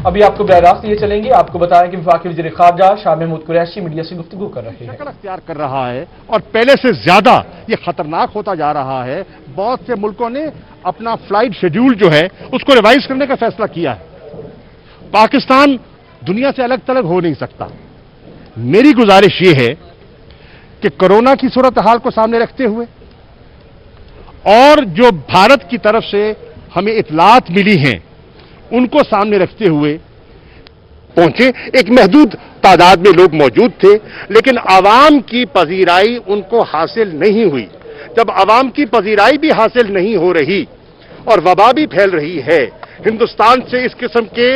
अभी आपको बराह रास्त ये चलेंगे, आपको बताएं कि वफाकी वज़ीर ख़ारजा शाह महमूद कुरैशी मीडिया से गुफ्तगू कर रहे हैं। शक्ल अख्तियार कर रहा है और पहले से ज्यादा ये खतरनाक होता जा रहा है। बहुत से मुल्कों ने अपना फ्लाइट शेड्यूल जो है उसको रिवाइज करने का फैसला किया है। पाकिस्तान दुनिया से अलग थलग हो नहीं सकता। मेरी गुजारिश ये है कि कोरोना की सूरत हाल को सामने रखते हुए और जो भारत की तरफ से हमें इतलात मिली हैं उनको सामने रखते हुए पहुंचे। एक महदूद तादाद में लोग मौजूद थे, लेकिन आवाम की पजीराई उनको हासिल नहीं हुई। जब आवाम की पजीराई भी हासिल नहीं हो रही और वबा भी फैल रही है, हिंदुस्तान से इस किस्म के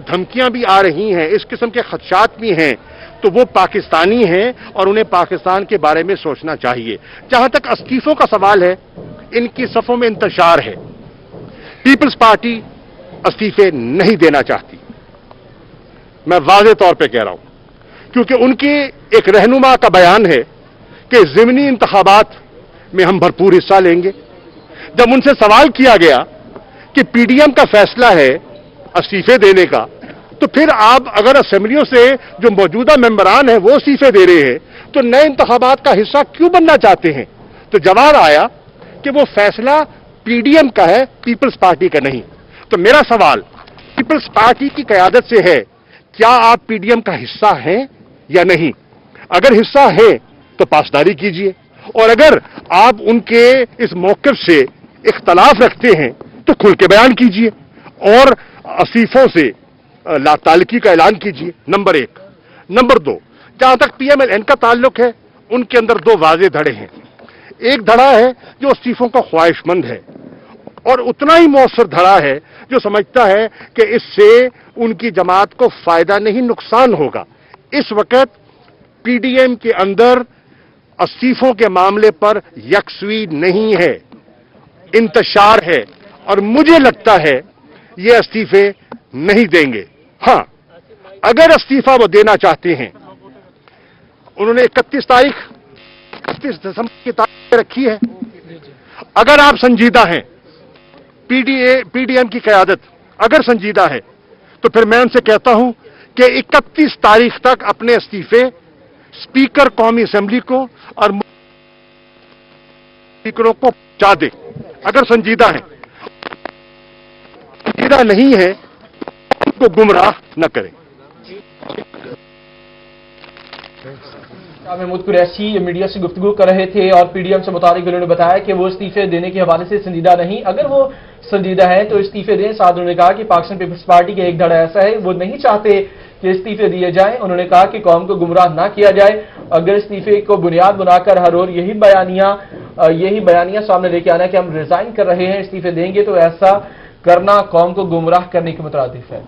धमकियां भी आ रही हैं, इस किस्म के खदशात भी हैं, तो वो पाकिस्तानी हैं और उन्हें पाकिस्तान के बारे में सोचना चाहिए। जहां तक इस्तीफों का सवाल है, इनकी सफों में इंतशार है। पीपल्स पार्टी इस्तीफे नहीं देना चाहती, मैं वाज़ेह तौर पे कह रहा हूं, क्योंकि उनकी एक रहनुमा का बयान है कि ज़िमनी इंतखाबात में हम भरपूर हिस्सा लेंगे। जब उनसे सवाल किया गया कि पीडीएम का फैसला है इस्तीफे देने का, तो फिर आप अगर असेंबलियों से जो मौजूदा मेंबरान हैं वो इस्तीफे दे रहे हैं, तो नए इंतखाबात का हिस्सा क्यों बनना चाहते हैं? तो जवाब आया कि वो फैसला पीडीएम का है, पीपल्स पार्टी का नहीं। तो मेरा सवाल पीपल्स पार्टी की क़यादत से है, क्या आप पीडीएम का हिस्सा हैं या नहीं? अगर हिस्सा है तो पासदारी कीजिए, और अगर आप उनके इस मौक़िफ़ से इख्तलाफ रखते हैं तो खुल के बयान कीजिए और इस्तीफों से लाताल्लुकी का ऐलान कीजिए। नंबर एक। नंबर दो, जहां तक पीएमएलएन का ताल्लुक है, उनके अंदर दो वाज़ेह धड़े हैं। एक धड़ा है जो इस्तीफों का ख्वाहिशमंद है, और उतना ही मौसर धड़ा है जो समझता है कि इससे उनकी जमात को फायदा नहीं नुकसान होगा। इस वक्त पीडीएम के अंदर इस्तीफों के मामले पर यकसुई नहीं है, इंतशार है, और मुझे लगता है ये इस्तीफे नहीं देंगे। हां, अगर इस्तीफा वो देना चाहते हैं, उन्होंने 31 दिसंबर की तारीख रखी है। अगर आप संजीदा हैं, पीडीएम की क़यादत अगर संजीदा है, तो फिर मैं उनसे कहता हूं कि 31 तारीख तक अपने इस्तीफे स्पीकर कौमी असेंबली को और स्पीकरों को पहुंचा दे। अगर संजीदा है, संजीदा नहीं है, उनको गुमराह न करें। शाह महमूद कुरैशी मीडिया से गुफ्तगू कर रहे थे और पीडीएम से मुतालिक उन्होंने बताया कि वो इस्तीफे देने के हवाले से संजीदा नहीं। अगर वो संजीदा है तो इस्तीफे दें। साथ उन्होंने कहा कि पाकिस्तान पीपल्स पार्टी के एक धड़ा ऐसा है, वो नहीं चाहते कि इस्तीफे दिए जाएं। उन्होंने कहा कि कौम को गुमराह ना किया जाए। अगर इस्तीफे को बुनियाद बनाकर हर रोज यही बयानियां सामने लेके आना कि हम रिजाइन कर रहे हैं, इस्तीफे देंगे, तो ऐसा करना कौम को गुमराह करने के मुतरादिफ है।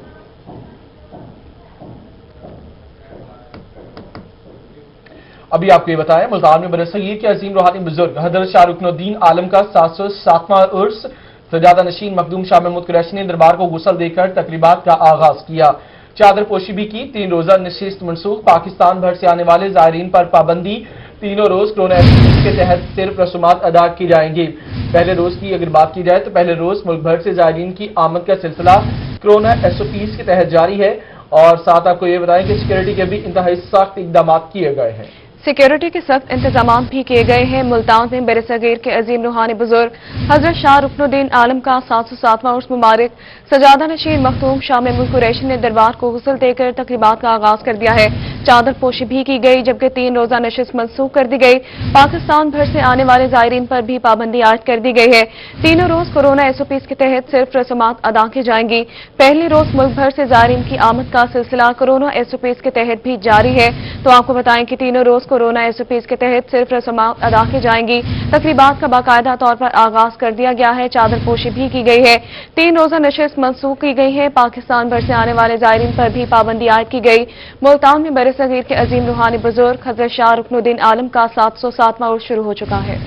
अभी आपको ये बताएं, मुल्तान में बरसगीर के अजीम रूहानी बुजुर्ग हजरत शाह रुकनुद्दीन आलम का 707वां उर्स सजादा नशीन मखदूम शाह महमूद कुरैशी ने दरबार को गुसल देकर तकरीबात का आगाज किया। चादर पोशी भी की। 3 रोजा नशिस्त मनसूख। पाकिस्तान भर से आने वाले ज़ायरीन पर पाबंदी। तीनों रोज कोरोना एसओपीज के तहत सिर्फ रसूमात अदा की जाएंगी। पहले रोज की अगर बात की जाए तो पहले रोज मुल्क भर से ज़ायरीन की आमद का सिलसिला कोरोना एसओपीज के तहत जारी है। और साथ आपको ये बताएं कि सिक्योरिटी के भी इंतहाई सख्त इकदाम किए गए हैं। सिक्योरिटी के सख्त इंतजाम भी किए गए हैं। मुल्तान में बरसगीर के अजीम रूहानी बुजुर्ग हजरत शाह रुकनुद्दीन आलम का 707वां उर्स मुबारक सजादा नशीन मखदूम शाह महमूद कुरैशी ने दरबार को गुस्ल देकर तकरीबात का आगाज कर दिया है। चादर पोशी भी की गई, जबकि 3 रोजा नशिस्त मनसूख कर दी गई। पाकिस्तान भर से आने वाले ज़ायरीन पर भी पाबंदी आयद कर दी गई है। तीनों रोज कोरोना एसओपीज के तहत सिर्फ रसूमात अदा की जाएंगी। पहले रोज मुल्क भर से ज़ायरीन की आमद का सिलसिला कोरोना एसओपीज के तहत भी जारी है। तो आपको बताएं कि तीनों रोज कोरोना एसओपीज के तहत सिर्फ रसूमात अदा की जाएंगी। तकरीबात का बाकायदा तौर पर आगाज कर दिया गया है। चादर पोशी भी की गई है। 3 रोजा नशिस्त मनसूख की गई है। पाकिस्तान भर से आने वाले ज़ायरीन पर भी पाबंदी आयद की गई। मुल्तान में बरसगीर के अजीम रूहानी बुजुर्ग हजरत शाह रुकनुद्दीन आलम का 707वां उर्स शुरू हो चुका है।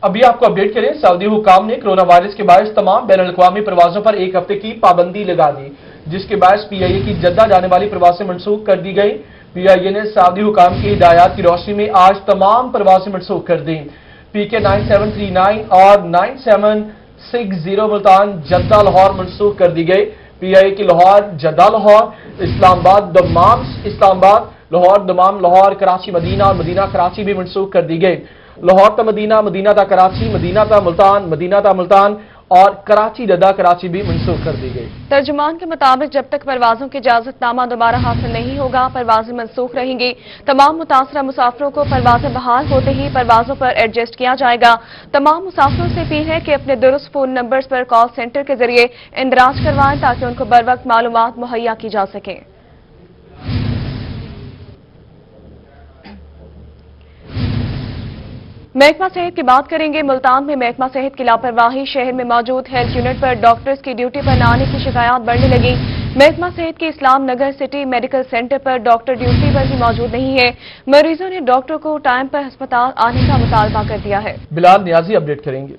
अभी आपको अपडेट करें, सऊदी हुकाम ने कोरोना वायरस के बायस तमाम बैनुल अक़वामी परवाजों पर 1 हफ्ते की पाबंदी लगा दी, जिसके बायस पीआईए की जद्दा जाने वाली परवासें मनसूख कर दी गई। पीआईए ने सऊदी हुकाम की हिदायत की रोशनी में आज तमाम परवासें मनसूख कर दी। PK 9739 और 9760 मुल्तान जद्दा लाहौर मनसूख कर दी गई। PIA की Lahore Jeddah Lahore Islamabad Dammam Islamabad Lahore Dammam Lahore Karachi Medina और मदीना कराची भी मनसूख कर दी गई। लाहौर ता मदीना मदीना ता कराची मदीना ता मुल्तान और कराची जद्दा कराची भी मनसूख कर दी गई। तर्जुमान के मुताबिक जब तक परवाजों की इजाजतनामा दोबारा हासिल नहीं होगा परवाजें मनसूख रहेंगी। तमाम मुतासरा मुसाफिरों को परवाजें बहाल होते ही परवाजों पर एडजस्ट किया जाएगा। तमाम मुसाफिरों से अपील है कि अपने दुरुस्त फोन नंबर्स पर कॉल सेंटर के जरिए इंदराज करवाएं ताकि उनको बर वक्त मालूमात मुहैया की जा सके। महकमा सेहत की बात करेंगे। मुल्तान में महकमा सेहत की लापरवाही, शहर में मौजूद हेल्थ यूनिट पर डॉक्टर्स की ड्यूटी पर न आने की शिकायत बढ़ने लगी। महकमा सेहत के इस्लाम नगर सिटी मेडिकल सेंटर पर डॉक्टर ड्यूटी पर भी मौजूद नहीं है। मरीजों ने डॉक्टर को टाइम पर अस्पताल आने का मुतालबा कर दिया है। बिलाल नियाजी अपडेट करेंगे।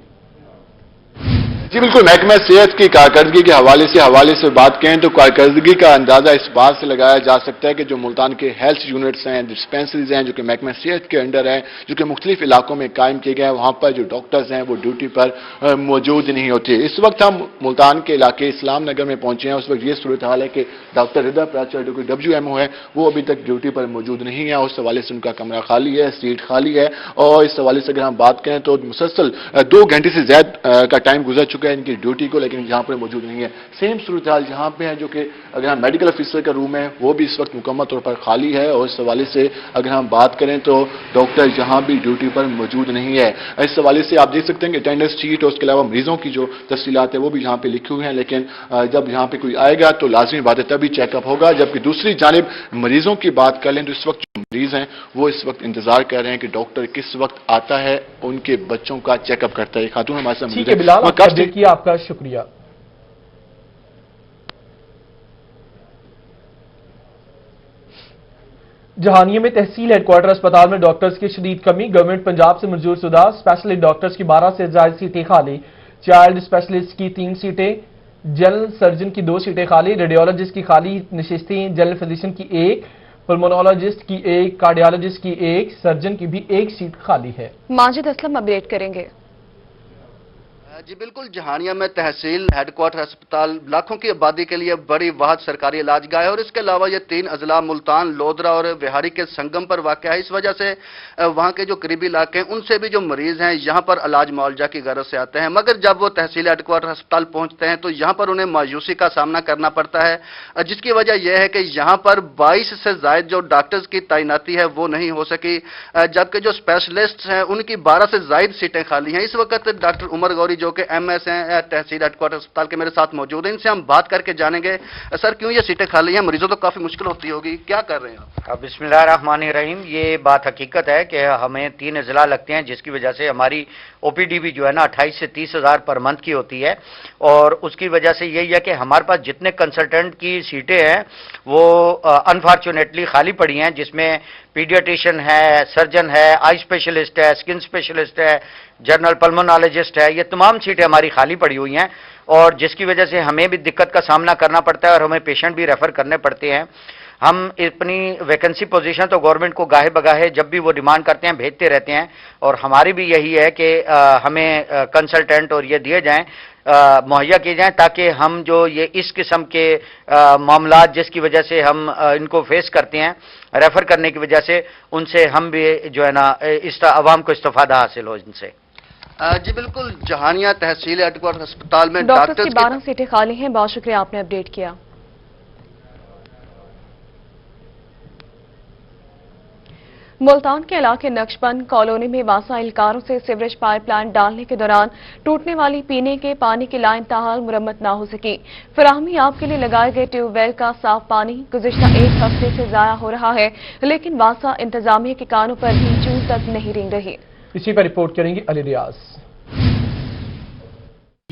जी बिल्कुल, महकमा सेहत की कारकर्दगी के हवाले से बात करें तो कारकर्दगी का अंदाजा इस बात से लगाया जा सकता है कि जो मुल्तान के हेल्थ यूनिट्स हैं, डिस्पेंसरीज हैं जो कि महकमा सेहत के अंडर हैं, जो कि मुख्तलिफ इलाकों में कायम किए गए हैं, वहां पर जो डॉक्टर्स हैं वो ड्यूटी पर मौजूद नहीं होते। इस वक्त हम मुल्तान के इलाके इस्लाम नगर में पहुंचे हैं। उस वक्त ये सूरत हाल है कि डॉक्टर रिदा प्राचार्य जो कि WMO है वो अभी तक ड्यूटी पर मौजूद नहीं है। उस हवाले से उनका कमरा खाली है, सीट खाली है और इस हवाले से अगर हम बात करें तो मुसलसल 2 घंटे से ज्यादा का टाइम गुजर चुका है इनकी ड्यूटी को, लेकिन यहां पर मौजूद नहीं है। सेम सूरत हाल जहां पे है जो कि अगर हम मेडिकल ऑफिसर का रूम है वो भी इस वक्त मुकम्मल तौर पर खाली है और इस हवाले से अगर हम बात करें तो डॉक्टर यहां भी ड्यूटी पर मौजूद नहीं है। इस हवाले से आप देख सकते हैं कि अटेंडेंस शीट और उसके अलावा मरीजों की जो तफसीलात है वो भी यहाँ पे लिखी हुई हैं, लेकिन जब यहाँ पे कोई आएगा तो लाजमी बात है तभी चेकअप होगा। जबकि दूसरी जानिब मरीजों की बात कर लें तो इस वक्त जो मरीज हैं वो इस वक्त इंतजार कर रहे हैं कि डॉक्टर किस वक्त आता है, उनके बच्चों का चेकअप करता है। खातून हमारे साथ ठीक है बिलाल, अपडेट किया, आपका शुक्रिया। जहानिया में तहसील हेडक्वार्टर अस्पताल में डॉक्टर्स की शदीद कमी। गवर्नमेंट पंजाब से मंजूर शुदा स्पेशलिस्ट डॉक्टर्स की 12 से ज्यादा सीटें खाली। चाइल्ड स्पेशलिस्ट की 3 सीटें, जनरल सर्जन की 2 सीटें खाली, रेडियोलॉजिस्ट की खाली नशिस्तें, जनरल फिजिशियन की 1, पल्मोनोलॉजिस्ट की 1, कार्डियोलॉजिस्ट की 1, सर्जन की भी 1 सीट खाली है। माजिद असलम अपडेट करेंगे। जी बिल्कुल, जहानिया में तहसील हेडक्वार्टर अस्पताल लाखों की आबादी के लिए बड़ी वाहद सरकारी इलाजगाह है और इसके अलावा ये 3 अजला मुल्तान, लोधरा और बिहारी के संगम पर वाक़ है। इस वजह से वहाँ के जो करीबी इलाके हैं उनसे भी जो मरीज हैं यहाँ पर इलाज मुआवजा की गरज से आते हैं, मगर जब वो तहसील हेडक्वार्टर अस्पताल पहुँचते हैं तो यहाँ पर उन्हें मायूसी का सामना करना पड़ता है, जिसकी वजह यह है कि यहाँ पर 22 से ज़ायद जो डॉक्टर्स की तैनाती है वो नहीं हो सकी, जबकि जो स्पेशलिस्ट हैं उनकी 12 से ज़ायद सीटें खाली हैं। इस वक्त डॉक्टर उमर गौरी जो कि MS हैं तहसील हेडक्वार्टर अस्पताल के मेरे साथ मौजूद हैं, इनसे हम बात करके जानेंगे सर क्यों ये सीटें खाली हैं। मरीजों तो काफी मुश्किल होती होगी, क्या कर रहे हैं आप? बिस्मिल्लाहिर्रहमानिर्रहीम। ये बात हकीकत है कि हमें 3 अजला लगते हैं जिसकी वजह से हमारी OPD भी जो है ना 28 से 30 हज़ार पर मंथ की होती है और उसकी वजह से यही है कि हमारे पास जितने कंसल्टेंट की सीटें हैं वो अनफॉर्चुनेटली खाली पड़ी हैं, जिसमें पीडियाट्रिशियन है, सर्जन है, आई स्पेशलिस्ट है, स्किन स्पेशलिस्ट है, जनरल पल्मोनोलॉजिस्ट है, ये तमाम सीटें हमारी खाली पड़ी हुई हैं और जिसकी वजह से हमें भी दिक्कत का सामना करना पड़ता है और हमें पेशेंट भी रेफर करने पड़ते हैं। हम अपनी वैकेंसी पोजीशन तो गवर्नमेंट को गाहे बगाहे जब भी वो डिमांड करते हैं भेजते रहते हैं और हमारी भी यही है कि हमें कंसल्टेंट और ये दिए जाएं, मुहैया किए जाएं ताकि हम जो ये इस किस्म के मामलात जिसकी वजह से हम इनको फेस करते हैं रेफर करने की वजह से उनसे हम भी जो है ना इस आवाम को इस्तेफादा हासिल हो इनसे। जी बिल्कुल, जहानिया तहसील हेडक्वार्टर अस्पताल में डॉक्टर्स की 12 सीटें खाली हैं। बहुत शुक्रिया, आपने अपडेट किया। मुल्तान के इलाके नक्शबंद कॉलोनी में वासा एहलकारों से सीवरेज पाइपलाइन डालने के दौरान टूटने वाली पीने के पानी की लाइन ताहाल मुरम्मत न हो सकी। फराहमी आप के लिए लगाए गए ट्यूबवेल का साफ पानी गुज़िश्ता 1 हफ्ते से जाया हो रहा है, लेकिन वासा इंतजामिया के कानों पर भी चूं तक नहीं रेंग रही। इसी पर रिपोर्ट करेंगे अली रियाज।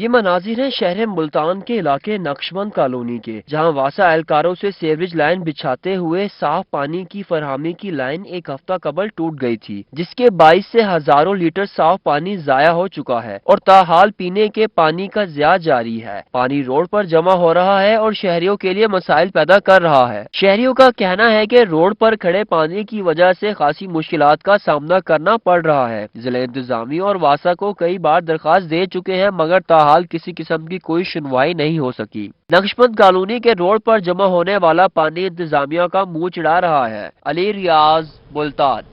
یہ مناظر ہیں شہر ملتان کے علاقے نقشبند کالونی کے، جہاں واسا اہلکاروں سے سیوریج لائن بچھاتے ہوئے صاف پانی کی فراہمی کی لائن ایک ہفتہ قبل ٹوٹ گئی تھی، جس کے باعث سے ہزاروں لیٹر صاف پانی ضائع ہو چکا ہے اور تاحال پینے کے پانی کا ضیاع جاری ہے۔ پانی روڈ پر جمع ہو رہا ہے اور شہریوں کے لیے مسائل پیدا کر رہا ہے۔ شہریوں کا کہنا ہے کہ روڈ پر کھڑے پانی کی وجہ سے خاصی مشکلات کا سامنا کرنا پڑ رہا ہے۔ ضلع انتظامیہ اور واسا کو کئی بار درخواست دے چکے ہیں، مگر تاحال کسی قسم کی کوئی سنوائی نہیں ہو سکی۔ نقشبند کالونی کے روڈ پر جمع ہونے والا پانی انتظامیہ کا منہ چڑھا رہا ہے۔ علی ریاض، ملتان۔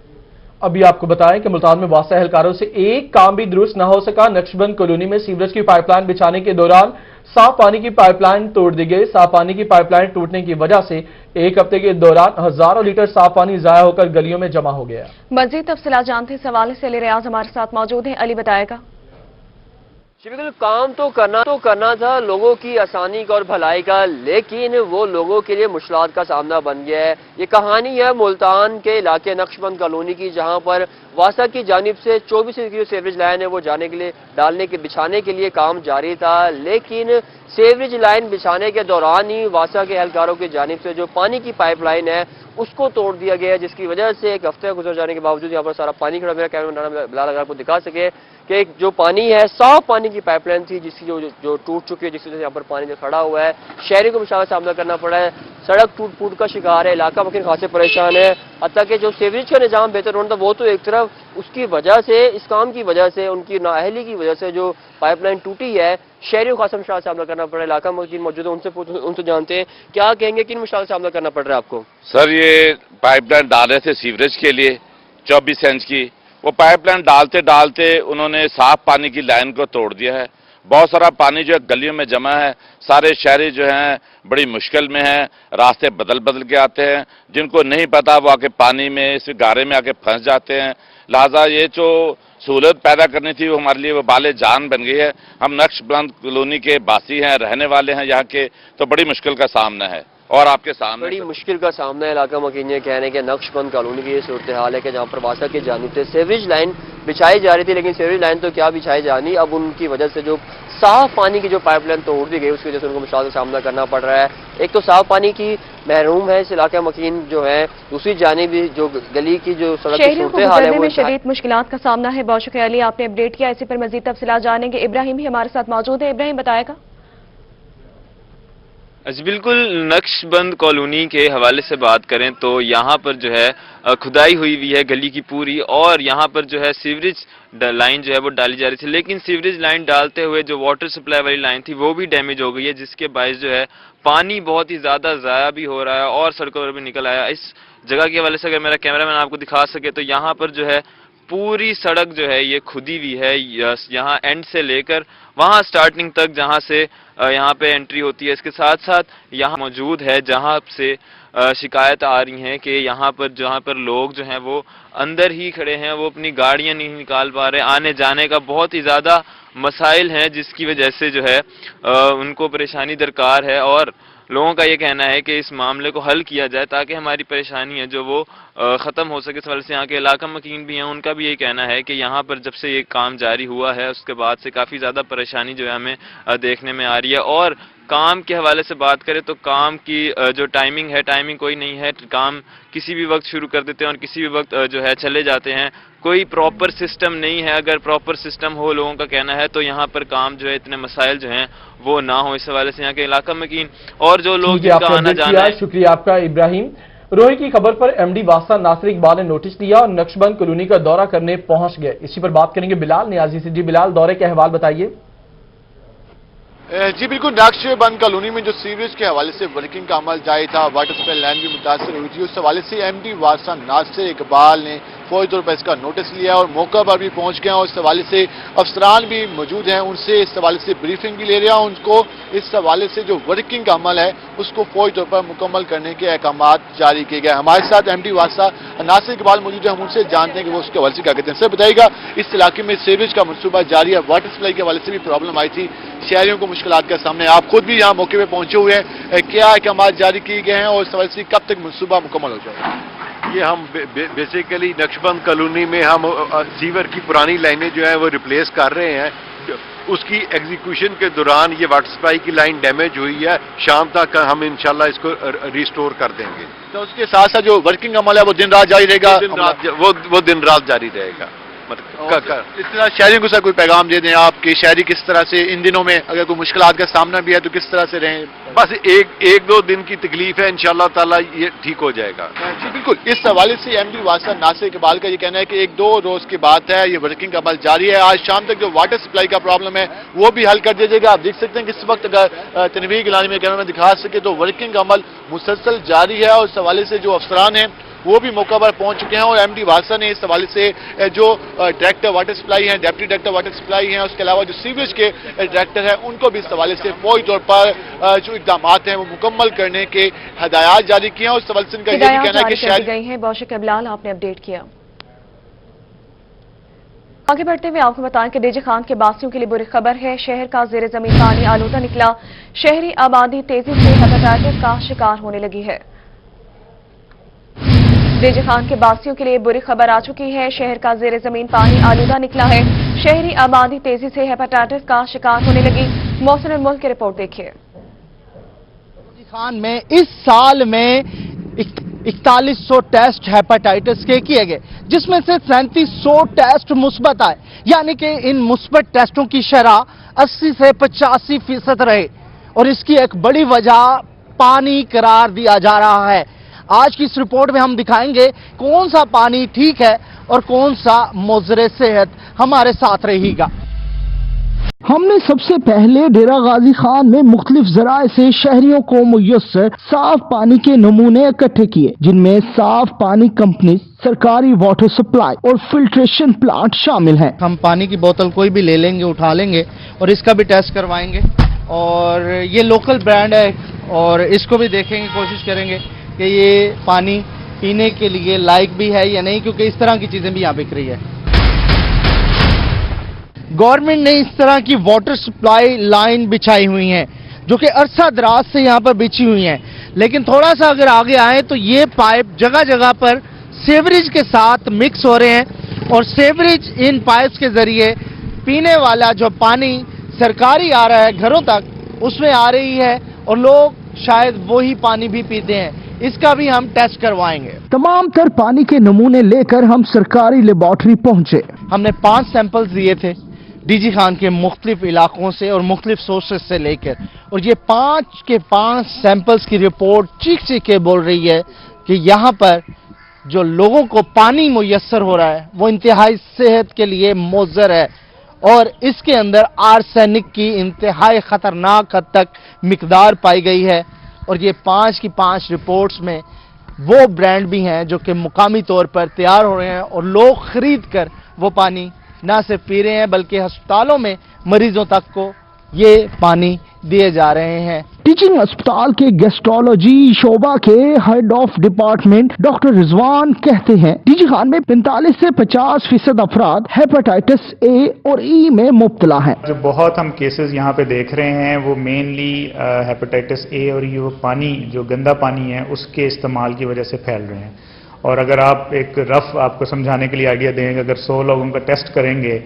ابھی آپ کو بتائیں کہ ملتان میں واسطہ اہلکاروں سے ایک کام بھی درست نہ ہو سکا۔ نقشبند کالونی میں سیوریج کی پائپ لائن بچھانے کے دوران صاف پانی کی پائپ لائن توڑ دی گئی۔ صاف پانی کی پائپ لائن ٹوٹنے کی وجہ سے ایک ہفتے کے دوران ہزاروں لیٹر صاف پانی ضائع ہو کر گلیوں میں جمع ہو گیا۔ مزید تفصیلات جانتے ہیں، اس حوالے سے علی ریاض ہمارے ساتھ موجود ہیں۔ علی بتائے گا۔ بالکل، کام تو کرنا تھا لوگوں کی آسانی کا اور بھلائی کا، لیکن وہ لوگوں کے لیے مشکلات کا سامنا بن گیا ہے۔ یہ کہانی ہے ملتان کے علاقے نقشبند کالونی کی، جہاں پر واسا کی جانب سے 24 انچ کی جو سیوریج لائن ہے وہ بچھانے کے لیے کام جاری تھا، لیکن سیوریج لائن بچھانے کے دوران ہی واسا کے اہلکاروں کی جانب سے جو پانی کی پائپ لائن ہے اس کو توڑ دیا گیا، جس کی وجہ سے ایک ہفتے گزر جانے کے باوجود یہاں پر سارا پانی کھڑا۔ میرا کیمرہ بلال اگر آپ کو دکھا سکے کہ جو پانی ہے، صاف پانی کی پائپ لائن تھی جس کی جو ٹوٹ چکی ہے، جس کی وجہ سے یہاں پر پانی جو کھڑا ہوا ہے، شہری کو مشکل کا سامنا کرنا پڑا ہے۔ سڑک ٹوٹ پھوٹ کا شکار ہے، علاقہ مکین خاصے پریشان ہے، حتیٰ کہ جو سیوریج کا نظام بہتر ہونا تھا وہ تو ایک طرف، اس کی وجہ سے، اس کام کی وجہ سے، ان کی نااہلی کی وجہ سے جو پائپ لائن ٹوٹی ہے، شہریوں کو خاصا مشکل کا سامنا کرنا پڑا ہے۔ علاقہ مکین موجود ہے، ان سے جانتے ہیں کیا کہیں گے، کن مشکل کا سامنا کرنا پڑ رہا ہے آپ کو؟ سر، یہ پائپ لائن ڈال رہے تھے سیوریج کے لیے 24 انچ کی، وہ پائپ لائن ڈالتے انہوں نے صاف پانی کی لائن کو توڑ دیا ہے۔ بہت سارا پانی جو ہے گلیوں میں جمع ہے، سارے شہری جو ہیں بڑی مشکل میں ہیں، راستے بدل کے آتے ہیں، جن کو نہیں پتا وہ آ کے پانی میں، اس گارے میں آ کے پھنس جاتے ہیں۔ لہذا یہ جو سہولت پیدا کرنی تھی وہ ہمارے لیے وہ وبال جان بن گئی ہے۔ ہم نقشبند کالونی کے باسی ہیں، رہنے والے ہیں یہاں کے، تو بڑی مشکل کا سامنا ہے اور آپ کے سامنے بڑی مشکل کا سامنا ہے۔ علاقہ مکین یہ کہہ رہے ہیں کہ نقشبند کالونی کی یہ صورتحال ہے کہ جہاں پر واسا کی جانب سے سیوریج لائن بچھائی جا رہی تھی، لیکن سیوریج لائن تو کیا بچھائی جانی، اب ان کی وجہ سے جو صاف پانی کی جو پائپ لائن توڑ دی گئی اس کی وجہ سے ان کو مشکل کا سامنا کرنا پڑ رہا ہے۔ ایک تو صاف پانی کی محروم ہے اس علاقہ مکین جو ہے، دوسری جانب جو گلی کی جو سڑک کی شہریوں کو صورتحال ہے گزرنے وہ میں شدید مشکلات کا سامنا ہے۔ بہت شکریہ علی، آپ نے اپڈیٹ کیا۔ اسی پر مزید تفصیلات جانیں گے۔ ابراہیم بھی ہمارے ساتھ موجود ہے۔ ابراہیم بتائے گا۔ جی بالکل، نقش بند کالونی کے حوالے سے بات کریں تو یہاں پر جو ہے کھدائی ہوئی ہے گلی کی پوری، اور یہاں پر جو ہے سیوریج لائن جو ہے وہ ڈالی جا رہی تھی، لیکن سیوریج لائن ڈالتے ہوئے جو واٹر سپلائی والی لائن تھی وہ بھی ڈیمیج ہو گئی ہے، جس کے باعث جو ہے پانی بہت ہی زیادہ ضائع بھی ہو رہا ہے اور سڑکوں پر بھی نکل آیا۔ اس جگہ کے حوالے سے اگر میرا کیمرہ مین آپ کو دکھا سکے تو یہاں پر جو ہے پوری سڑک جو ہے یہ کھدی ہوئی ہے، یہاں اینڈ سے لے کر وہاں سٹارٹنگ تک جہاں سے یہاں پہ انٹری ہوتی ہے۔ اس کے ساتھ ساتھ یہاں موجود ہے جہاں سے شکایت آ رہی ہیں کہ یہاں پر جہاں پر لوگ جو ہیں وہ اندر ہی کھڑے ہیں، وہ اپنی گاڑیاں نہیں نکال پا رہے، آنے جانے کا بہت ہی زیادہ مسائل ہیں، جس کی وجہ سے جو ہے ان کو پریشانی درکار ہے، اور لوگوں کا یہ کہنا ہے کہ اس معاملے کو حل کیا جائے تاکہ ہماری پریشانی ہے جو وہ ختم ہو سکے۔ اس وجہ سے یہاں کے علاقہ مکین بھی ہیں، ان کا بھی یہی کہنا ہے کہ یہاں پر جب سے یہ کام جاری ہوا ہے اس کے بعد سے کافی زیادہ پریشانی جو ہے ہمیں دیکھنے میں آ رہی ہے۔ اور کام کے حوالے سے بات کریں تو کام کی جو ٹائمنگ ہے، ٹائمنگ کوئی نہیں ہے، کام کسی بھی وقت شروع کر دیتے ہیں اور کسی بھی وقت جو ہے چلے جاتے ہیں، کوئی پراپر سسٹم نہیں ہے۔ اگر پراپر سسٹم ہو، لوگوں کا کہنا ہے، تو یہاں پر کام جو ہے اتنے مسائل جو ہیں وہ نہ ہو۔ اس حوالے سے یہاں کے علاقہ مکین اور جو لوگ جن کا آنا جانا ہے۔ شکریہ آپ کا ابراہیم۔ روہی کی خبر پر ایم ڈی واسطہ ناصر اقبال نے نوٹس دیا اور نقشبند کالونی کا دورہ کرنے پہنچ گئے۔ اسی پر بات کریں گے بلال نیازی سے۔ جی بلال، دورے کے احوال بتائیے۔ جی بالکل، نقش بند کالونی میں جو سیوریج کے حوالے سے ورکنگ کا عمل جاری تھا، واٹر سپلائی لائن بھی متاثر ہوئی تھی، اس حوالے سے ایم ڈی واسطہ ناصر اقبال نے فوری طور پر اس کا نوٹس لیا اور موقع پر بھی پہنچ گئے، اور اس حوالے سے افسران بھی موجود ہیں، ان سے اس حوالے سے بریفنگ بھی لے رہے ہیں، ان کو اس حوالے سے جو ورکنگ کا عمل ہے اس کو فوری طور پر مکمل کرنے کے احکامات جاری کیے گئے۔ ہمارے ساتھ ایم ڈی واسطہ ناصر اقبال موجود ہیں، ہم ان سے جانتے ہیں کہ وہ اس کے حوالے سے کیا کہتے ہیں۔ سر بتائیے گا، اس علاقے میں سیوریج کا منصوبہ جاری ہے، واٹر سپلائی کے حوالے سے بھی پرابلم آئی تھی، شہریوں کو مشکلات کا سامنے، آپ خود بھی یہاں موقع پہ پہنچے ہوئے ہیں، کیا احکامات جاری کیے گئے ہیں اور اس حوالے سے کب تک منصوبہ مکمل ہو جائے گا؟ یہ ہم بیسیکلی نقشبند کالونی میں ہم سیور کی پرانی لائنیں جو ہیں وہ ریپلیس کر رہے ہیں، اس کی ایگزیکیوشن کے دوران یہ واٹر سپلائی کی لائن ڈیمیج ہوئی ہے، شام تک ہم انشاءاللہ اس کو ریسٹور کر دیں گے۔ تو اس کے ساتھ ساتھ جو ورکنگ عمل ہے وہ دن رات جاری رہے گا؟ وہ دن رات جاری رہے گا۔ اس طرح شہریوں کو سر کوئی پیغام دے دیں آپ کہ شہری کس طرح سے ان دنوں میں اگر کوئی مشکلات کا سامنا بھی ہے تو کس طرح سے رہیں؟ بس ایک دو دن کی تکلیف ہے، انشاءاللہ تعالی یہ ٹھیک ہو جائے گا۔ جی بالکل، اس حوالے سے ایم ڈی واسطہ ناصر اقبال کا یہ کہنا ہے کہ 1-2 روز کی بات ہے، یہ ورکنگ عمل جاری ہے۔ آج شام تک جو واٹر سپلائی کا پرابلم ہے وہ بھی حل کر دیا جائے گا۔ آپ دیکھ سکتے ہیں کہ اس وقت اگر تنویر گیلانی میں کیمرہ میں دکھا سکے تو ورکنگ عمل مسلسل جاری ہے، اور اس حوالے سے جو افسران ہیں وہ بھی موقع پر پہنچ چکے ہیں، اور ایم ڈی واسطہ نے اس حوالے سے جو ڈائریکٹر واٹر سپلائی ہیں، ڈیپٹی ڈائریکٹر واٹر سپلائی ہیں، اس کے علاوہ جو سیوریج کے ڈائریکٹر ہیں، ان کو بھی اس حوالے سے فوری طور پر جو اقدامات ہیں وہ مکمل کرنے کے ہدایات جاری کیے ہیں۔ اور اس حوالے سے ان کا یہ بھی کہنا ہے کہ شہر گئی ہیں۔ بہت شکریہ بلال، آپ نے اپڈیٹ کیا۔ آگے بڑھتے ہوئے آپ کو بتائیں کہ ڈیجی خان کے باسیوں کے لیے بری خبر ہے۔ شہر کا زیر زمین پانی آلودہ نکلا، شہری آبادی تیزی سے ہیپاٹائٹس کا شکار ہونے لگی ہے۔ ڈیجی خان کے باسیوں کے لیے بری خبر آ چکی ہے۔ شہر کا زیر زمین پانی آلودہ نکلا ہے، شہری آبادی تیزی سے ہیپاٹائٹس کا شکار ہونے لگی۔ محسن الملک کی رپورٹ دیکھیے۔ ڈیجی خان میں اس سال میں 4100 ٹیسٹ ہیپاٹائٹس کے کیے گئے، جس میں سے 3700 ٹیسٹ مثبت آئے، یعنی کہ ان مثبت ٹیسٹوں کی شرح 80 سے 85% رہے، اور اس کی ایک بڑی وجہ پانی قرار دیا جا رہا ہے۔ آج کی اس رپورٹ میں ہم دکھائیں گے کون سا پانی ٹھیک ہے اور کون سا مضر صحت۔ ہمارے ساتھ رہے گا۔ ہم نے سب سے پہلے ڈیرہ غازی خان میں مختلف ذرائع سے شہریوں کو میسر صاف پانی کے نمونے اکٹھے کیے، جن میں صاف پانی کمپنی، سرکاری واٹر سپلائی اور فلٹریشن پلانٹ شامل ہیں۔ ہم پانی کی بوتل کوئی بھی لے لیں گے، اٹھا لیں گے اور اس کا بھی ٹیسٹ کروائیں گے، اور یہ لوکل برانڈ ہے، اور اس کو بھی دیکھیں گے، کوشش کریں گے کہ یہ پانی پینے کے لیے لائق بھی ہے یا نہیں، کیونکہ اس طرح کی چیزیں بھی یہاں بک رہی ہے۔ گورنمنٹ نے اس طرح کی واٹر سپلائی لائن بچھائی ہوئی ہیں، جو کہ عرصہ دراز سے یہاں پر بچھی ہوئی ہیں، لیکن تھوڑا سا اگر آگے آئیں تو یہ پائپ جگہ جگہ پر سیوریج کے ساتھ مکس ہو رہے ہیں، اور سیوریج ان پائپس کے ذریعے پینے والا جو پانی سرکاری آ رہا ہے گھروں تک، اس میں آ رہی ہے، اور لوگ شاید وہی پانی بھی پیتے ہیں۔ اس کا بھی ہم ٹیسٹ کروائیں گے۔ تمام تر پانی کے نمونے لے کر ہم سرکاری لیبارٹری پہنچے۔ ہم نے 5 سیمپلز لیے تھے ڈی جی خان کے مختلف علاقوں سے اور مختلف سورسز سے لے کر، اور یہ 5 کے 5 سیمپلز کی رپورٹ چیخ چیخ کے بول رہی ہے کہ یہاں پر جو لوگوں کو پانی میسر ہو رہا ہے وہ انتہائی صحت کے لیے مضر ہے، اور اس کے اندر آرسینک کی انتہائی خطرناک حد تک مقدار پائی گئی ہے۔ اور یہ 5 کی 5 رپورٹس میں وہ برانڈ بھی ہیں جو کہ مقامی طور پر تیار ہو رہے ہیں، اور لوگ خرید کر وہ پانی نہ صرف پی رہے ہیں بلکہ ہسپتالوں میں مریضوں تک کو یہ پانی دیے جا رہے ہیں۔ ٹیچنگ اسپتال کے گیسٹرولوجی شعبہ کے ہیڈ آف ڈپارٹمنٹ ڈاکٹر رضوان کہتے ہیں ڈی جی خان میں 45 سے 50% افراد ہیپاٹائٹس اے اور ای میں مبتلا ہیں۔ جو بہت ہم کیسز یہاں پہ دیکھ رہے ہیں وہ مینلی ہیپاٹائٹس اے اور ای پانی جو گندا پانی ہے اس کے استعمال کی وجہ سے پھیل رہے ہیں، اور اگر آپ ایک رف آپ کو سمجھانے کے لیے آئیڈیا دیں گے، اگر 100 لوگوں کا ٹیسٹ کریں گے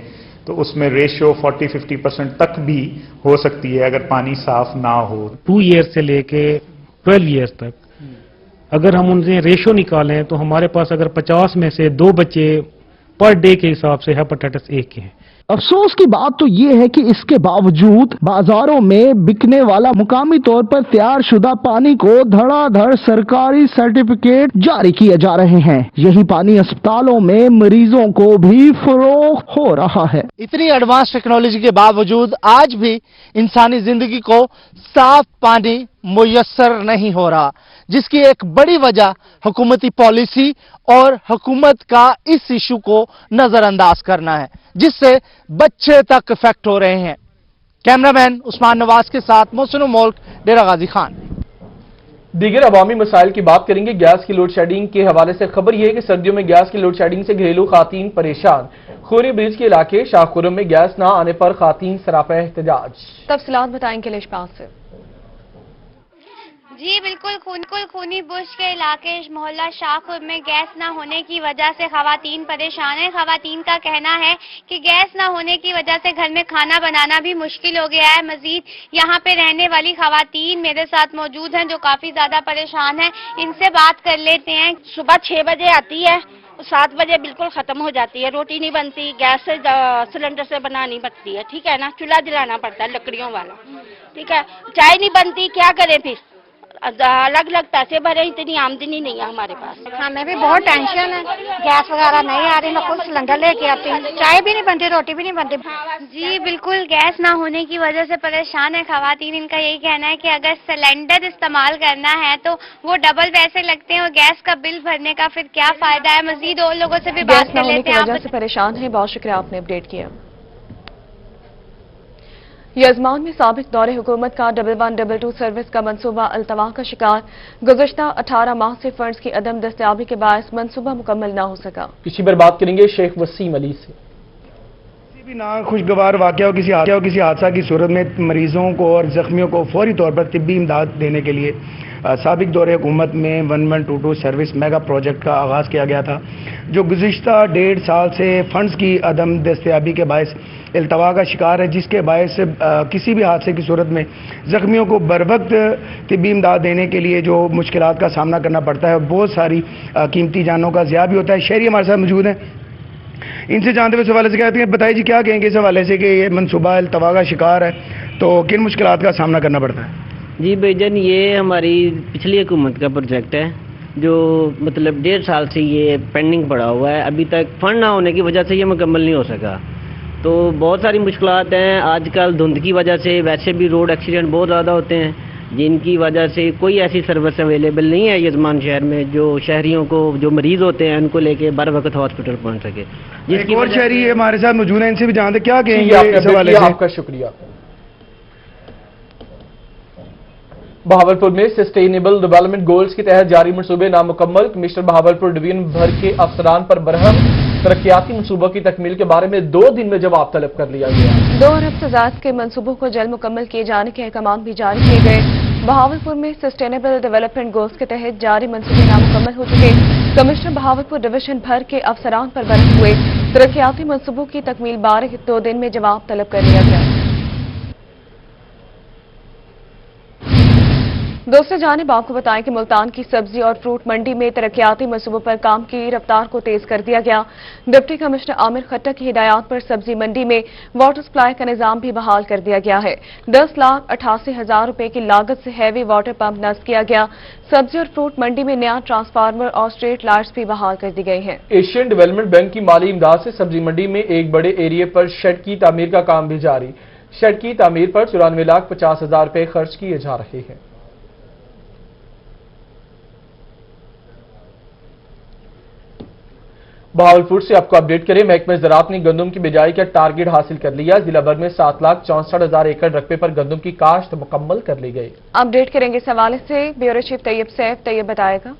تو اس میں ریشو 40-50% تک بھی ہو سکتی ہے اگر پانی صاف نہ ہو۔ 2 ایئر سے لے کے 12 ایئرس تک اگر ہم ان سے ریشو نکالیں تو ہمارے پاس اگر 50 میں سے 2 بچے پر ڈے کے حساب سے ہیپاٹائٹس اے کے ہیں۔ افسوس کی بات تو یہ ہے کہ اس کے باوجود بازاروں میں بکنے والا مقامی طور پر تیار شدہ پانی کو دھڑا دھڑ سرکاری سرٹیفکیٹ جاری کیے جا رہے ہیں۔ یہی پانی اسپتالوں میں مریضوں کو بھی فروخت ہو رہا ہے۔ اتنی ایڈوانس ٹیکنالوجی کے باوجود آج بھی انسانی زندگی کو صاف پانی میسر نہیں ہو رہا، جس کی ایک بڑی وجہ حکومتی پالیسی اور حکومت کا اس ایشو کو نظر انداز کرنا ہے، جس سے بچے تک افیکٹ ہو رہے ہیں۔ کیمرہ مین عثمان نواز کے ساتھ محسن ملک، ڈیرہ غازی خان۔ دیگر عوامی مسائل کی بات کریں گے۔ گیس کی لوڈ شیڈنگ کے حوالے سے خبر یہ ہے کہ سردیوں میں گیس کی لوڈ شیڈنگ سے گھریلو خواتین پریشان۔ خوری برج کے علاقے شاہ خرم میں گیس نہ آنے پر خواتین سراپا احتجاج۔ تفصیلات بتائیں گے لشپاس سے۔ जी बिल्कुल खूनी बुश के इलाके मोहल्ला शाहपुर में गैस न होने की वजह से खवातीन परेशान हैं। खवातीन का कहना है कि गैस न होने की वजह से घर में खाना बनाना भी मुश्किल हो गया है। मजीद यहाँ पे रहने वाली खवातीन मेरे साथ मौजूद हैं जो काफी ज्यादा परेशान हैं। इनसे बात कर लेते हैं। सुबह 6 बजे आती है, 7 बजे बिल्कुल खत्म हो जाती है। रोटी नहीं बनती, गैस से सिलेंडर से बनानी पड़ती है, ठीक है ना। चूल्हा जलाना पड़ता है लकड़ियों वाला, ठीक है। चाय नहीं बनती, क्या करें फिर, अलग अलग पैसे भरे, इतनी आमदनी नहीं है हमारे पास। हमें भी बहुत टेंशन है, गैस वगैरह नहीं आ रही, मैं खुद सिलेंडर लेके आती हूँ, चाय भी नहीं बनती, रोटी भी नहीं बनती। जी बिल्कुल गैस ना होने की वजह से परेशान है खवातीन। इनका यही कहना है कि अगर सिलेंडर इस्तेमाल करना है तो वो डबल पैसे लगते हैं और गैस का बिल भरने का फिर क्या फायदा है। मजीद और लोगों से भी बात कर लेते हैं। वजह से परेशान है। बहुत शुक्रिया, आपने अपडेट किया। यजमान में साबिक दौरे हुकूमत का 1122 सर्विस का मंसूबा अल्तवा का शिकार। गुज़श्ता 18 माह से फंड्स की अदम दस्तयाबी के बायस मंसूबा मुकम्मल न हो सका। इसी पर बात करेंगे शेख वसीम अली से। किसी भी नाखुशगवार वाक़या हो, किसी हादसा की सूरत में मरीजों को और जख्मियों को फौरी तौर पर तिब्बी इमदाद देने के लिए साबिक दौरे हुकूमत में 1122 सर्विस मेगा प्रोजेक्ट का आगाज़ किया गया था, जो गुज़िश्ता 1.5 साल से फंड्स की अदम दस्तयाबी के बायस इल्तवा का शिकार है, जिसके बायस किसी भी हादसे की सूरत में जख्मियों को बरवक्त तिब्बी इमदाद देने के लिए जो मुश्किलात का सामना करना पड़ता है, बहुत सारी कीमती जानों का ज़िया भी होता है। शहरी हमारे साथ मौजूद हैं, इनसे जानते हुए इस हवाले से कहते हैं, बताइए जी क्या कहेंगे इस हवाले से कि ये मनसूबा इल्तवा का शिकार है तो किन मुश्किलात का सामना करना पड़ता है? जी भाईजान, ये हमारी पिछली हुकूमत का प्रोजेक्ट है जो मतलब 1.5 साल से ये पेंडिंग पड़ा हुआ है। अभी तक फंड ना होने की वजह से ये मुकम्मल नहीं हो सका, तो बहुत सारी मुश्किलात हैं। आजकल धुंध की वजह से वैसे भी रोड एक्सीडेंट बहुत ज़्यादा होते हैं, जिनकी वजह से कोई ऐसी सर्विस अवेलेबल नहीं है यजमान शहर में जो शहरियों को, जो मरीज़ होते हैं उनको लेके बर वक्त हॉस्पिटल पहुँच सके। एक और शहरी हमारे साथ मौजूद हैं, इनसे भी जानते क्या कहेंगे इस हवाले से। आपका शुक्रिया। बहावलपुर में सस्टेनेबल डेवलपमेंट गोल्स के तहत जारी मंसूबे नामुकम्मल। कमिश्नर बहावलपुर डिवीजन भर के अफसरान पर बरहम। तरक्याती मंसूबों की तकमील के बारे में 2 दिन में जवाब तलब कर लिया गया। 2 अरब से ज्यादा के मंसूबों को जल्द मुकम्मल किए जाने के अहकाम भी जारी किए गए। बहावलपुर में सस्टेनेबल डेवलपमेंट गोल्स के तहत जारी मंसूबे नामुकम्मल हो चुके। कमिश्नर बहावलपुर डिवीजन भर के अफसरान पर बरहम हुए। तरक्याती मंसूबों की तकमील बारे 2 दिन में जवाब तलब कर लिया गया। दूसरी जानिब आपको बताएं कि मुल्तान की सब्जी और फ्रूट मंडी में तरक्याती मंसूबों पर काम की रफ्तार को तेज कर दिया गया। डिप्टी कमिश्नर आमिर खट्टर की हिदायत पर सब्जी मंडी में वाटर सप्लाई का निजाम भी बहाल कर दिया गया है। 10,88,000 रुपए की लागत से हैवी वाटर पंप नस्ब किया गया। सब्जी और फ्रूट मंडी में नया ट्रांसफार्मर और स्ट्रीट लाइट्स भी बहाल कर दी गई हैं। एशियन डेवलपमेंट बैंक की माली इमदाद से सब्जी मंडी में एक बड़े एरिया पर शेड की तामीर का काम भी जारी। शेड की तामीर पर 94,50,000 रुपए खर्च किए जा रहे हैं। बहावलपुर से आपको अपडेट करें, महकमा ज़राअत ने गंदम की बिजाई का टारगेट हासिल कर लिया। जिला भर में 7,64,000 एकड़ रकबे पर गंदम की काश्त मुकम्मल कर ली गई। अपडेट करेंगे इस हवाले से ब्यूरो चीफ तैयब सैफ। तैयब बताएगा।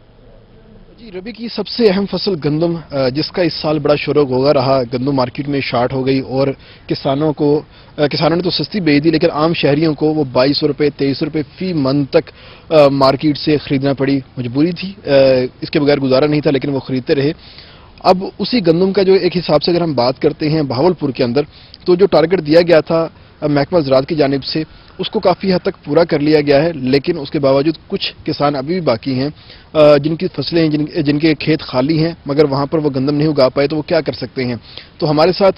जी, रबी की सबसे अहम फसल गंदम, जिसका इस साल बड़ा शोर होगा रहा। गंदम मार्केट में शार्ट हो गई और किसानों ने तो सस्ती बेच दी, लेकिन आम शहरियों को वो 2200 रुपये 2300 रुपये फी मन तक मार्केट से खरीदना पड़ी। मजबूरी थी, इसके बगैर गुजारा नहीं था, लेकिन वो खरीदते रहे। अब उसी गंदम का जो एक हिसाब से अगर हम बात करते हैं बहावलपुर के अंदर, तो जो टारगेट दिया गया था महकमा ज़राअत की जानिब से, उसको काफ़ी हद तक पूरा कर लिया गया है। लेकिन उसके बावजूद कुछ किसान अभी भी बाकी हैं जिनकी फसलें, जिनके खेत खाली हैं, मगर वहाँ पर वो गंदम नहीं उगा पाए, तो वो क्या कर सकते हैं। तो हमारे साथ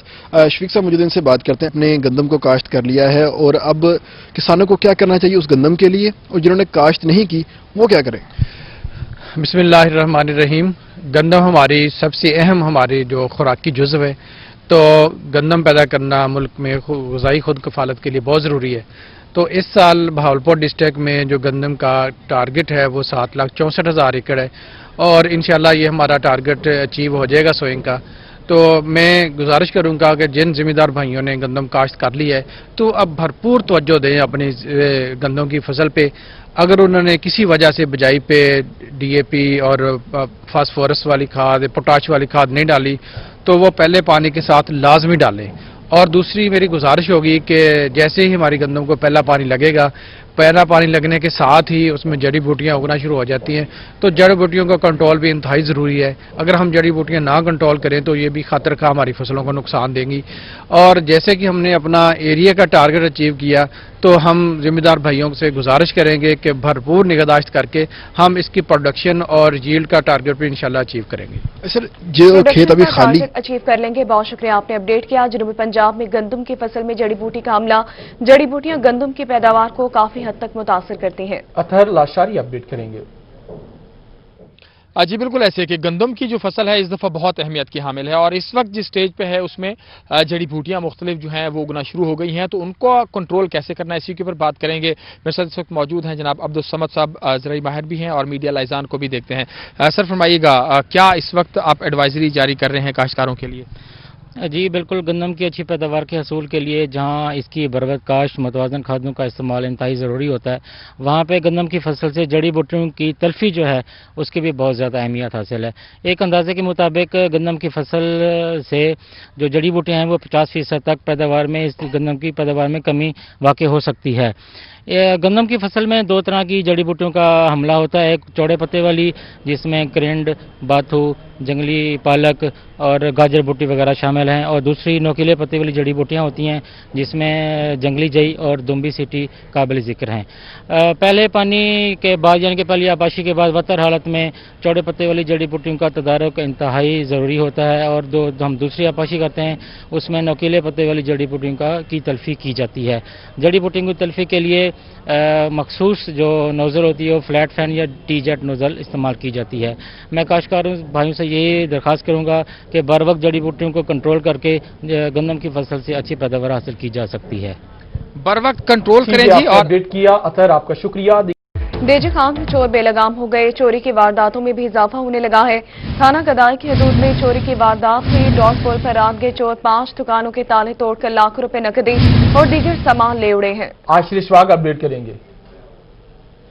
शफीक साहब मौजूद, इनसे बात करते हैं। अपने गंदम को काश्त कर लिया है और अब किसानों को क्या करना चाहिए उस गंदम के लिए, और जिन्होंने काश्त नहीं की वो क्या करें। बिस्मिल्लाहिर्रहमानिर्रहीम। गंदम हमारी सबसे अहम हमारी जो खुराकी जुज़्व है, तो गंदम पैदा करना मुल्क में ग़िज़ाई खुद कफ़ालत के लिए बहुत ज़रूरी है। तो इस साल बहावलपुर डिस्ट्रिक्ट में जो गंदम का टारगेट है वो 7,64,000 एकड़ है और इंशाल्लाह ये हमारा टारगेट अचीव हो जाएगा सोइंग का। तो मैं गुजारिश करूंगा कि जिन ज़िम्मेदार भाइयों ने गंदम काश्त कर ली है तो अब भरपूर तवज्जो दें अपनी गंदम की फसल पे। अगर उन्होंने किसी वजह से बिजाई पे DAP और फास्फोरस वाली खाद, पोटाश वाली खाद नहीं डाली तो वो पहले पानी के साथ लाजमी डालें। और दूसरी मेरी गुजारिश होगी कि जैसे ही हमारी गंदम को पहला पानी लगेगा, पहला पानी लगने के साथ ही उसमें जड़ी बूटियां उगना शुरू हो जाती हैं। तो जड़ी बूटियों का कंट्रोल भी इंतहाई ज़रूरी है। अगर हम जड़ी बूटियां ना कंट्रोल करें तो ये भी खतर खा हमारी फसलों को नुकसान देंगी। और जैसे कि हमने अपना एरिया का टारगेट अचीव किया, तो हम जिम्मेदार भाइयों से गुजारिश करेंगे कि भरपूर निगहदाश्त करके हम इसकी प्रोडक्शन और यील्ड का टारगेट भी इंशाल्लाह अचीव करेंगे। सर जो खेत अभी खाली अचीव कर लेंगे। बहुत शुक्रिया, आपने अपडेट किया। जनूबी पंजाब में गंदम की फसल में जड़ी बूटी का हमला। जड़ी बूटियां गंदम की पैदावार को काफी हद तक मुतासर करती हैं। अतहर लाशारी अपडेट करेंगे। जी बिल्कुल, ऐसे कि गंदम की जो फसल है इस दफ़ा बहुत अहमियत की हामिल है और इस वक्त जिस स्टेज पे है उसमें जड़ी बूटियाँ मुख्तलिफ जो हैं वो उगना शुरू हो गई हैं। तो उनको कंट्रोल कैसे करना है इसी के ऊपर बात करेंगे। मेरे साथ इस वक्त मौजूद हैं जनाब अब्दुल समद साहब, ज़राई माहिर भी हैं और मीडिया लाइजान को भी देखते हैं। सर फरमाइएगा, क्या इस वक्त आप एडवाइजरी जारी कर रहे हैं काश्तकारों के लिए? जी बिल्कुल, गंदम की अच्छी पैदावार के हसूल के लिए जहां इसकी बरवत काश्त मतवाज़न खादों का इस्तेमाल इंतहाई ज़रूरी होता है, वहां पे गंदम की फसल से जड़ी बूटियों की तलफी जो है उसकी भी बहुत ज़्यादा अहमियत हासिल है। एक अंदाजे के मुताबिक गंदम की फसल से जो जड़ी बूटियाँ हैं वो 50% तक पैदावार में, इस गंदम की पैदावार में कमी वाक़ई हो सकती है। गंदम की फसल में दो तरह की जड़ी बूटियों का हमला होता है। एक चौड़े पत्ते वाली जिसमें करेंड, बाथू, जंगली पालक और गाजर बूटी वगैरह शामिल हैं, और दूसरी नोकीले पत्ते वाली जड़ी बूटियाँ होती हैं जिसमें जंगली जई और दुम्बी सीटी काबिल ज़िक्र हैं। पहले पानी के बाद यानी कि पहली आबाशी के बाद बदतर हालत में चौड़े पत्ते वाली जड़ी बूटियों का तदारुक इंतहाई ज़रूरी होता है, और हम दूसरी आबाशी करते हैं उसमें नोकीले पत्ते वाली जड़ी बूटियों की तलफी की जाती है। जड़ी बूटियों की तलफी के लिए मखसूस जो नोज़ल होती है वो फ्लैट फैन या टी जेट नोज़ल इस्तेमाल की जाती है। मैं काश्तकारों भाइयों से यही दरख्वास्त करूँगा कि बर वक्त जड़ी बूटियों को कंट्रोल करके गंदम की फसल से अच्छी पैदावार हासिल की जा सकती है। बर वक्त कंट्रोल करें जी। और अपडेट किया अतहर, आपका शुक्रिया। देजी खान में चोर बेलगाम हो गए। चोरी की वारदातों में भी इजाफा होने लगा है। थाना गदाई की हदूद में चोरी की वारदात हुई। डॉट पोल पर रात गए चोर 5 दुकानों के ताले तोड़कर लाखों रुपए नकदी और दीगर सामान ले उड़े हैं। आशिर इशफाक अपडेट करेंगे।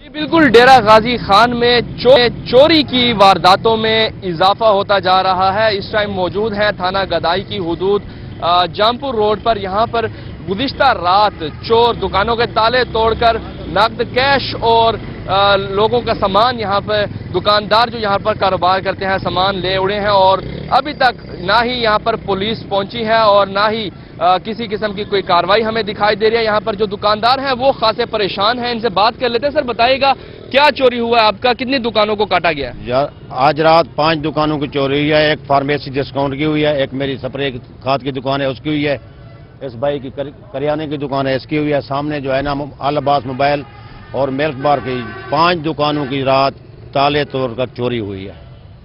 बिल्कुल, डेरा गाजी खान में चोरी की वारदातों में इजाफा होता जा रहा है। इस टाइम मौजूद है थाना गदाई की हुदूद जामपुर रोड पर। यहाँ पर गुज़िश्ता रात चोर दुकानों के ताले तोड़कर नकद कैश और लोगों का सामान, यहाँ पर दुकानदार जो यहाँ पर कारोबार करते हैं, सामान ले उड़े हैं। और अभी तक ना ही यहाँ पर पुलिस पहुंची है और ना ही किसी किस्म की कोई कार्रवाई हमें दिखाई दे रही है। यहाँ पर जो दुकानदार हैं वो खासे परेशान हैं। इनसे बात कर लेते हैं। सर बताइएगा, क्या चोरी हुआ है आपका? कितनी दुकानों को काटा गया है? यार आज रात 5 दुकानों की चोरी हुई है। एक फार्मेसी डिस्काउंट की हुई है, एक मेरी स्प्रे खाद की दुकान है उसकी हुई है, इस भाई की करियाने की दुकान है इसकी हुई है, सामने जो है ना अल-अब्बास मोबाइल और मिल्क बार की 5 दुकानों की रात ताले तोड़कर चोरी हुई है।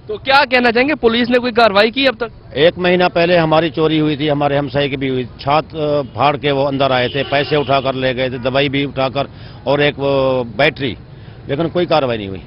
तो क्या कहना चाहेंगे, पुलिस ने कोई कार्रवाई की अब तक? 1 महीना पहले हमारी चोरी हुई थी, हमारे हमसाये की भी हुई। छत फाड़ के वो अंदर आए थे, पैसे उठाकर ले गए थे, दवाई भी उठाकर और एक वो बैटरी, लेकिन कोई कार्रवाई नहीं हुई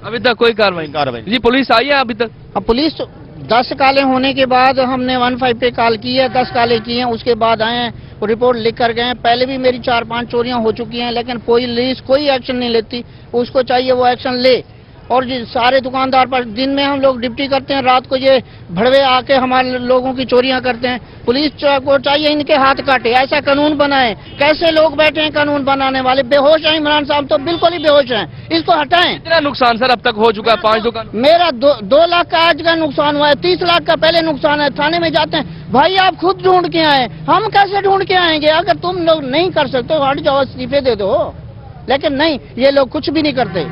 अभी तक। कोई कार्रवाई जी? पुलिस आई है अभी तक? हाँ, पुलिस 10 काले होने के बाद हमने 15 पे कॉल की है, 10 काले किए हैं, उसके बाद आए हैं, रिपोर्ट लिख कर गए हैं। पहले भी मेरी 4-5 चोरियां हो चुकी हैं, लेकिन पुलिस कोई एक्शन नहीं लेती। उसको चाहिए वो एक्शन ले। और सारे दुकानदार पर दिन में हम लोग ड्यूटी करते हैं, रात को ये भड़वे आके हमारे लोगों की चोरियां करते हैं। पुलिस को चाहिए इनके हाथ काटे, ऐसा कानून बनाए। कैसे लोग बैठे हैं कानून बनाने वाले? बेहोश हैं इमरान साहब, तो बिल्कुल ही बेहोश हैं, इसको हटाएं। कितना नुकसान सर अब तक हो चुका है? 5 दुकान। मेरा 2 लाख का आज का नुकसान हुआ है, 30 लाख का पहले नुकसान है। थाने में जाते हैं, भाई आप खुद ढूंढ के आए, हम कैसे ढूंढ के आएंगे? अगर तुम लोग नहीं कर सकते हो हट जाओ, इस्तीफे दे दो। लेकिन नहीं, ये लोग कुछ भी नहीं करते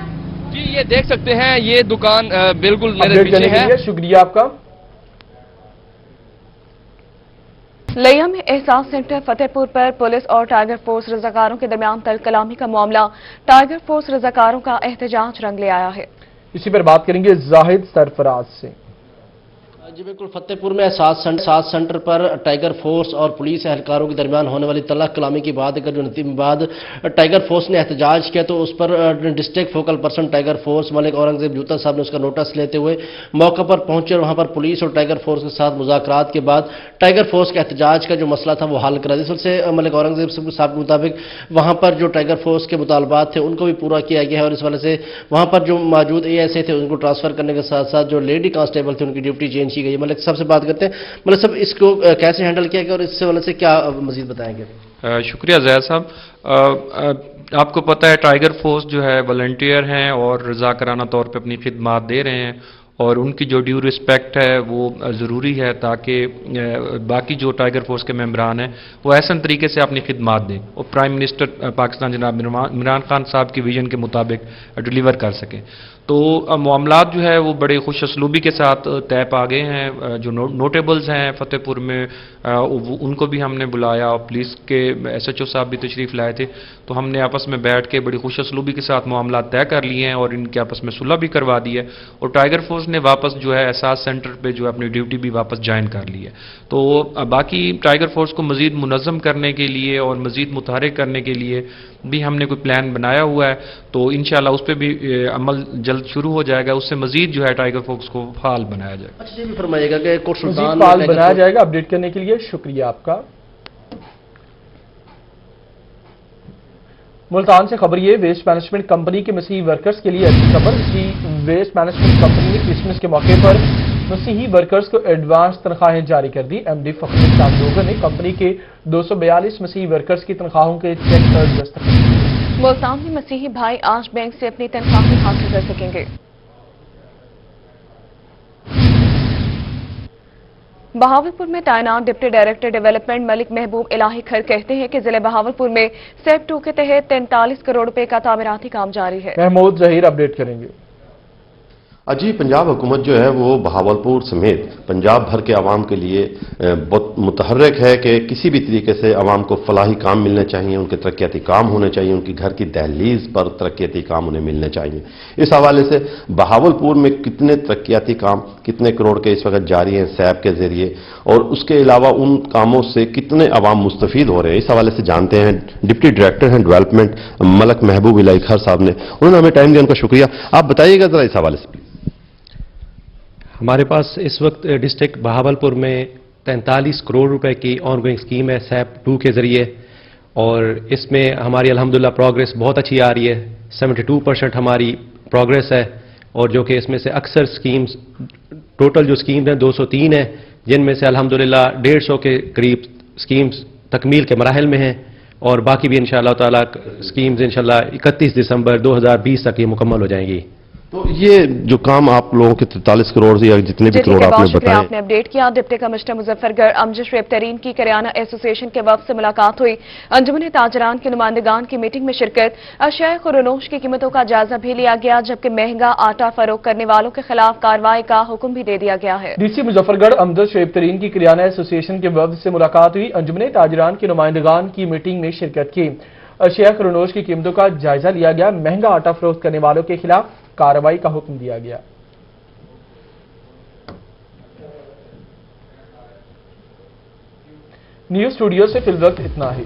जी। ये देख सकते हैं, ये दुकान बिल्कुल मेरे पीछे है। शुक्रिया आपका। लिया में एहसास सेंटर फतेहपुर पर पुलिस और टाइगर फोर्स रजाकारों के दरमियान तलकलामी का मामला। टाइगर फोर्स रजाकारों का एहतजाज रंग ले आया है। इसी पर बात करेंगे जाहिद सरफराज से। जी बिल्कुल, फतेहपुर में एहसास सेंटर पर टाइगर फोर्स और पुलिस एहलकारों के दरमियान होने वाली तला कलामी की बात कर, जो बाद टाइगर फोर्स ने एहतजाज किया तो उस पर district focal person tiger force Malik Aurangzeb जूता साहब ने उसका नोटिस लेते हुए मौके पर पहुंचे और वहां पर पुलिस और टाइगर फोर्स के साथ मुज़ाकरात के बाद टाइगर फोर्स के एहतजाज का जो मसला था वो हल करा दिया। इस वजह से मलिक औरंगजेब साहब के मुताबिक वहां पर जो टाइगर फोर्स के मुतालबात थे उनको भी पूरा किया गया है और इस वजह से वहां पर जो मौजूद ASA थे उनको ट्रांसफर करने के साथ साथ जो लेडी कांस्टेबल थे उनकी ड्यूटी चेंज की गई। मलिक साहब से बात करते हैं। मलिक साहब, इसको कैसे हैंडल किया गया और इससे वजह से क्या मजीद बताएंगे? शुक्रिया जैद साहब। آپ کو پتہ ہے ٹائیگر فورس جو ہے والنٹیئر ہیں اور رضاکارانہ طور پہ اپنی خدمات دے رہے ہیں، اور ان کی جو ڈیو رسپیکٹ ہے وہ ضروری ہے تاکہ باقی جو ٹائیگر فورس کے ممبران ہیں وہ احسن طریقے سے اپنی خدمات دیں اور پرائم منسٹر پاکستان جناب عمران خان صاحب کی ویژن کے مطابق ڈیلیور کر سکیں. تو معاملات جو ہے وہ بڑے خوش اسلوبی کے ساتھ طے پا گئے ہیں. جو نوٹیبلز ہیں فتح پور میں ان کو بھی ہم نے بلایا، پولیس کے ایس ایچ او صاحب بھی تشریف لائے تھے، تو ہم نے آپس میں بیٹھ کے بڑی خوش اسلوبی کے ساتھ معاملات طے کر لیے ہیں اور ان کے آپس میں صلح بھی کروا دی ہے، اور ٹائیگر فورس نے واپس جو ہے احساس سینٹر پہ جو اپنی ڈیوٹی بھی واپس جوائن کر لی ہے. تو باقی ٹائیگر فورس کو مزید منظم کرنے کے لیے اور مزید متحرک کرنے کے لیے بھی ہم نے کوئی پلان بنایا ہوا ہے، تو انشاءاللہ اس پہ بھی عمل جلد شروع ہو جائے گا. اس سے مزید جو ہے ٹائیگر فورس کو فعال بنایا جائے گا. اچھا یہ بھی فرمائیے گا کہ کوٹ سلطان مزید فعال بنایا جائے گا. اپڈیٹ کرنے کے لیے شکریہ آپ کا. ملتان سے خبر یہ، ویسٹ مینجمنٹ کمپنی کے مسیحی ورکرز کے لیے اچھی خبر. ویسٹ مینجمنٹ کمپنی نے کرسمس کے موقع پر مسیحی ورکرز کو ایڈوانس تنخواہیں جاری کر دی. ایم ڈی فخر اسلام لوگر نے کمپنی کے 242 مسیحی ورکرز کی تنخواہوں کے چیک پر دستخط کیے. ملتان میں مسیحی بھائی آج بینک سے اپنی تنخواہیں حاصل کر سکیں گے. بہاولپور میں تعینات ڈپٹی ڈائریکٹر ڈیولپمنٹ ملک محبوب الہی کھر کہتے ہیں کہ ضلع بہاولپور میں سیپ 2 کے تحت 43 کروڑ روپے کا تعمیراتی کام جاری ہے. محمود ظہیر اپڈیٹ کریں گے. اجی پنجاب حکومت جو ہے وہ بہاولپور سمیت پنجاب بھر کے عوام کے لیے بہت متحرک ہے کہ کسی بھی طریقے سے عوام کو فلاحی کام ملنے چاہیے، ان کے ترقیاتی کام ہونے چاہیے، ان کی گھر کی دہلیز پر ترقیاتی کام انہیں ملنے چاہیے. اس حوالے سے بہاولپور میں کتنے ترقیاتی کام کتنے کروڑ کے اس وقت جاری ہیں سیپ کے ذریعے، اور اس کے علاوہ ان کاموں سے کتنے عوام مستفید ہو رہے ہیں، اس حوالے سے جانتے ہیں. ڈپٹی ڈائریکٹر ہیں ڈیولپمنٹ ملک محبوب الہی کھر صاحب نے، انہوں نے ہمیں ٹائم دیا، ان کا شکریہ. آپ بتائیے گا ذرا اس حوالے سے. ہمارے پاس اس وقت ڈسٹرکٹ بہاولپور میں 43 کروڑ روپے کی آن گوئنگ اسکیم ہے سیپ 2 کے ذریعے، اور اس میں ہماری الحمدللہ پروگریس بہت اچھی آ رہی ہے. 72% ہماری پروگریس ہے، اور جو کہ اس میں سے اکثر سکیمز ٹوٹل جو سکیمز ہیں 203 ہیں، جن میں سے الحمدللہ 150 کے قریب سکیمز تکمیل کے مراحل میں ہیں، اور باقی بھی انشاءاللہ تعالی سکیمز انشاءاللہ 31 دسمبر 2020 تک یہ مکمل ہو جائیں گی. تو یہ جو کام آپ لوگوں کے 43 کروڑ یا جتنے بھی کروڑ آپ نے بتائے، آپ نے اپڈیٹ کیا. ڈپٹی کمشنر مظفر گڑھ امجد شعیب ترین کی کریانہ ایسوسی ایشن کے وفد سے ملاقات ہوئی. انجمن تاجران کے نمائندگان کی میٹنگ میں شرکت. اشیاء خورنوش کی قیمتوں کا جائزہ بھی لیا گیا، جبکہ مہنگا آٹا فروخت کرنے والوں کے خلاف کارروائی کا حکم بھی دے دیا گیا ہے. ڈی سی مظفر گڑھ امجد شعیب ترین کی کریانہ ایسوسی ایشن کے وفد سے ملاقات ہوئی. انجمن تاجران کے نمائندگان کی میٹنگ میں شرکت کی. اشیاء خورنوش کی قیمتوں کا جائزہ لیا گیا، مہنگا آٹا فروخت کرنے والوں کے خلاف کارروائی کا حکم دیا گیا. نیوز اسٹوڈیو سے فی الوقت اتنا ہی.